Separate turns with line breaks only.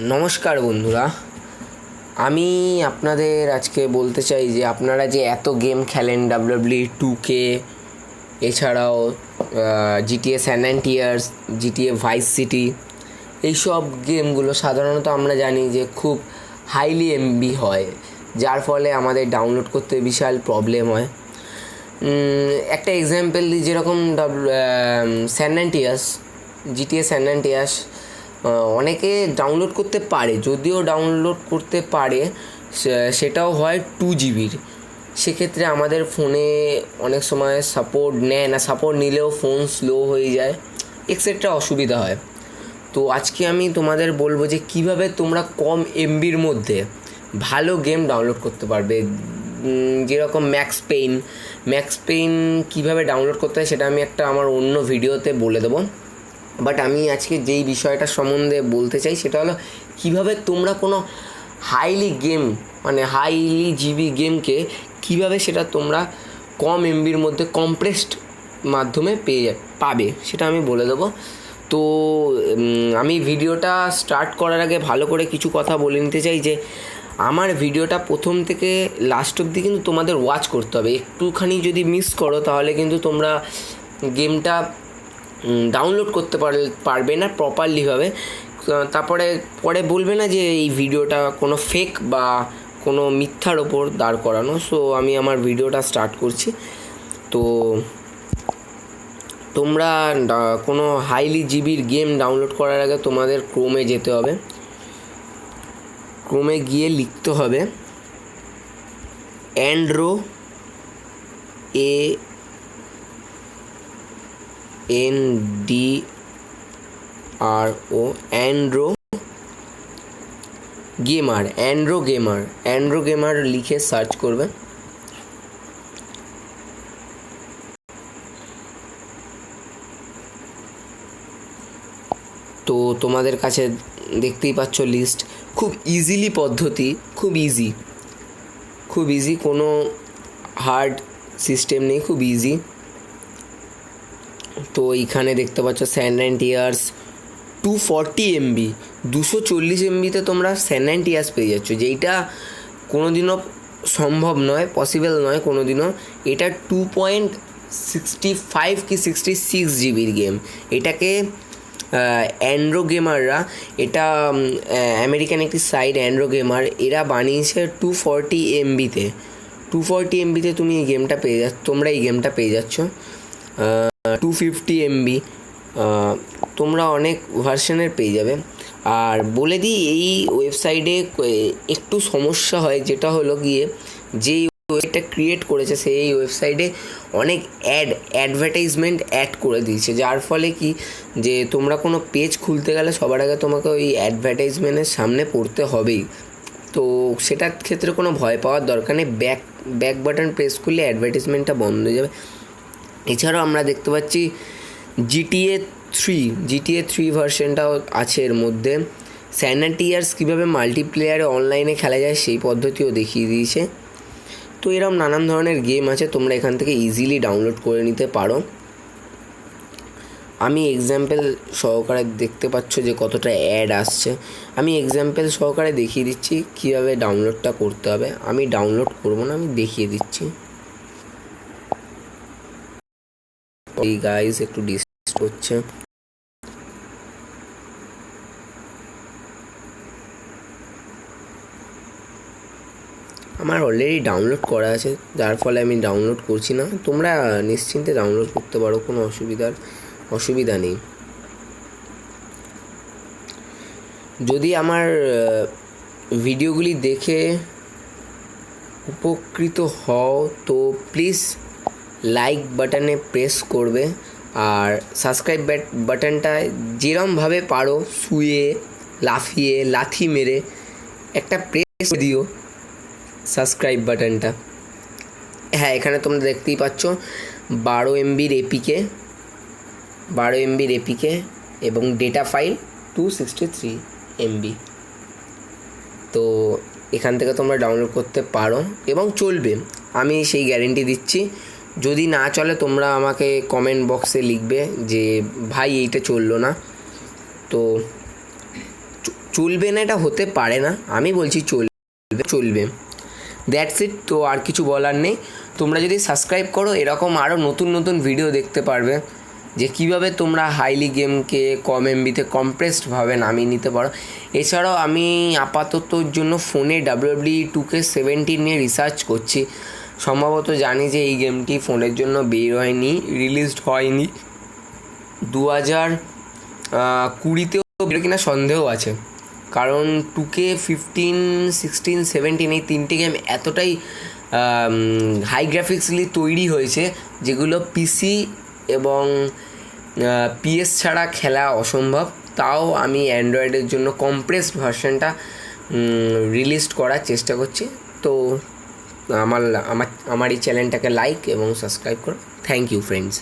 নমস্কার বন্ধুরা, আমি আপনাদের আজকে বলতে চাই যে আপনারা যে এত গেম খেলেন WWE 2K, এছাড়াও GTA স্যান অ্যান্ড্রিয়াস, GTA ভাইস সিটি, এইসব গেমগুলো সাধারণত আমরা জানি যে খুব হাইলি এমবি হয়, যার ফলে আমাদের ডাউনলোড করতে বিশাল প্রবলেম হয়। একটা এক্সাম্পল দিই, যেরকম স্যান অ্যান্ড্রিয়াস, GTA স্যান অ্যান্ড্রিয়াস অনেকে ডাউনলোড করতে পারে, যদিও ডাউনলোড করতে পারে সেটাও হয় 2 GB। সেক্ষেত্রে আমাদের ফোনে অনেক সময় সাপোর্ট নেয় না, সাপোর্ট নিলেও ফোন স্লো হয়ে যায়, এক্সেট্রা অসুবিধা হয়। তো আজকে আমি তোমাদের বলবো যে কিভাবে তোমরা কম এমবির মধ্যে ভালো গেম ডাউনলোড করতে পারবে। যেরকম ম্যাক্স পেইন কীভাবে ডাউনলোড করতে হয় সেটা আমি আমার অন্য ভিডিওতে বলে দেবো। বাট আমি আজকে যেই বিষয়টা সম্বন্ধে বলতে চাই সেটা হলো কীভাবে তোমরা কোনো হাইলি জিবি গেমকে কীভাবে সেটা তোমরা কম এমবির মধ্যে কম্প্রেসড মাধ্যমে পাবে, সেটা আমি বলে দেবো। তো আমি ভিডিওটা স্টার্ট করার আগে ভালো করে কিছু কথা বলে নিতে চাই যে আমার ভিডিওটা প্রথম থেকে লাস্ট অবধি কিন্তু তোমাদের ওয়াচ করতে হবে। একটুখানি যদি মিস করো তাহলে কিন্তু তোমরা গেমটা ডাউনলোড করতে পারবে না প্রপারলিভাবে। তারপরে বলবে না যে এই ভিডিওটা কোনো ফেক বা কোনো মিথ্যার ওপর দাঁড় করানো। সো আমি আমার ভিডিওটা স্টার্ট করছি। তো তোমরা কোনো হাইলি জিবির গেম ডাউনলোড করার আগে তোমাদের ক্রোমে যেতে হবে। ক্রোমে গিয়ে লিখতে হবে অ্যান্ড্রো ANDRO অ্যান্ড্রো গেমার লিখে সার্চ করবে। তো তোমাদের কাছে দেখতেই পাচ্ছ লিস্ট, খুব ইজিলি পদ্ধতি, খুব ইজি, কোনো হার্ড সিস্টেম নেই, খুব ইজি। তো এইখানে দেখতে পাচ্ছ স্যান অ্যান্ড্রিয়াস 240 MB, 240 MBতে তোমরা স্যান অ্যান্ড্রিয়াস পেয়ে যাচ্ছ, যেইটা কোনো দিনও সম্ভব নয়, পসিবল নয় কোনো দিনও। এটা 2.65 কি 66 জিবির গেম। এটাকে অ্যান্ড্রো গেমাররা, এটা আমেরিকান একটি সাইট অ্যান্ড্রো গেমার, এরা বানিয়েছে 240 MBতে তুমি এই গেমটা তোমরা এই গেমটা পেয়ে যাচ্ছ। 250 MB তোমরা অনেক ভার্সনের পেয়ে যাবে। আর বলে দিই, এই ওয়েবসাইটে একটু সমস্যা হয়, যেটা হলো গিয়ে যেই ওয়েবসাইটটা ক্রিয়েট করেছে সেই ওয়েবসাইটে অনেক অ্যাডভার্টাইজমেন্ট অ্যাড করে দিয়েছে, যার ফলে কি যে তোমরা কোনো পেজ খুলতে গেলে সবার আগে তোমাকে ওই অ্যাডভার্টাইজমেন্টের সামনে পড়তে হবেই। তো সেটার ক্ষেত্রে কোনো ভয় পাওয়ার দরকার নেই, ব্যাক বাটন প্রেস করলে অ্যাডভার্টাইজমেন্টটা বন্ধ হয়ে যাবে। এছাড়াও আমরা দেখতে পাচ্ছি GTA 3 ভার্সনটাও আছে এর মধ্যে। স্যান অ্যান্ড্রিয়াস কীভাবে মাল্টিপ্লেয়ারে অনলাইনে খেলা যায় সেই পদ্ধতিও দেখিয়ে দিয়েছে। তো এরকম নানান ধরনের গেম আছে, তোমরা এখান থেকে ইজিলি ডাউনলোড করে নিতে পারো। আমি এক্সাম্পল সহকারে, দেখতে পাচ্ছ যে কতটা অ্যাড আসছে, আমি এক্সাম্পল সহকারে দেখিয়ে দিচ্ছি কীভাবে ডাউনলোডটা করতে হবে। আমি ডাউনলোড করবো না, আমি দেখিয়ে দিচ্ছি। এই গাইস একটু ডিস্টার্ব হচ্ছে। আমার অলরেডি ডাউনলোড করা আছে, যার ফলে আমি ডাউনলোড করছি না। তোমরা নিশ্চিন্তে ডাউনলোড করতে পারো, কোনো অসুবিধা নেই। যদি আমার ভিডিওগুলি দেখে উপকৃত হও তো প্লিজ লাইক বাটনে প্রেস করবে, আর সাবস্ক্রাইব বাটনটা যেরমভাবে পারো শুয়ে লাফিয়ে লাথি মেরে একটা প্রেস দিও সাবস্ক্রাইব বাটনটা। হ্যাঁ, এখানে তোমরা দেখতেই পাচ্ছ 12 MBর এপিকে এবং ডেটা ফাইল 263 MB। তো এখান থেকে তোমরা ডাউনলোড করতে পারো এবং চলবে, আমি সেই গ্যারেন্টি দিচ্ছি। যদি না চলে তোমরা আমাকে কমেন্ট বক্সে লিখবে যে ভাই এইটা চললো না। তো চলবে না এটা হতে পারে না, আমি বলছি চলবে। That's it. তো আর কিছু বলার নেই। তোমরা যদি সাবস্ক্রাইব করো এরকম আরও নতুন নতুন ভিডিও দেখতে পারবে, যে কীভাবে তোমরা হাইলি গেমকে কম এমবিতে কম্প্রেসডভাবে নামিয়ে নিতে পারো। এছাড়াও আমি আপাততর জন্য ফোনে WWE 2K17 নিয়ে রিসার্চ করছি। সম্ভবত জানি যে এই গেমটি ফোনের জন্য বের হয়নি, রিলিজড হয়নি, 2020তেও বের কিনা সন্দেহ আছে। কারণ 2K15, 16, 17 এই তিনটে গেম এতটাই হাই গ্রাফিক্সলি তৈরি হয়েছে যেগুলো পিসি এবং PS ছাড়া খেলা অসম্ভব। তাও আমি অ্যান্ড্রয়েডের জন্য কম্প্রেসড ভার্সনটা রিলিজ করার চেষ্টা করছি। তো আমার এই চ্যানেলটাকে লাইক এবং সাবস্ক্রাইব করো। Thank you friends.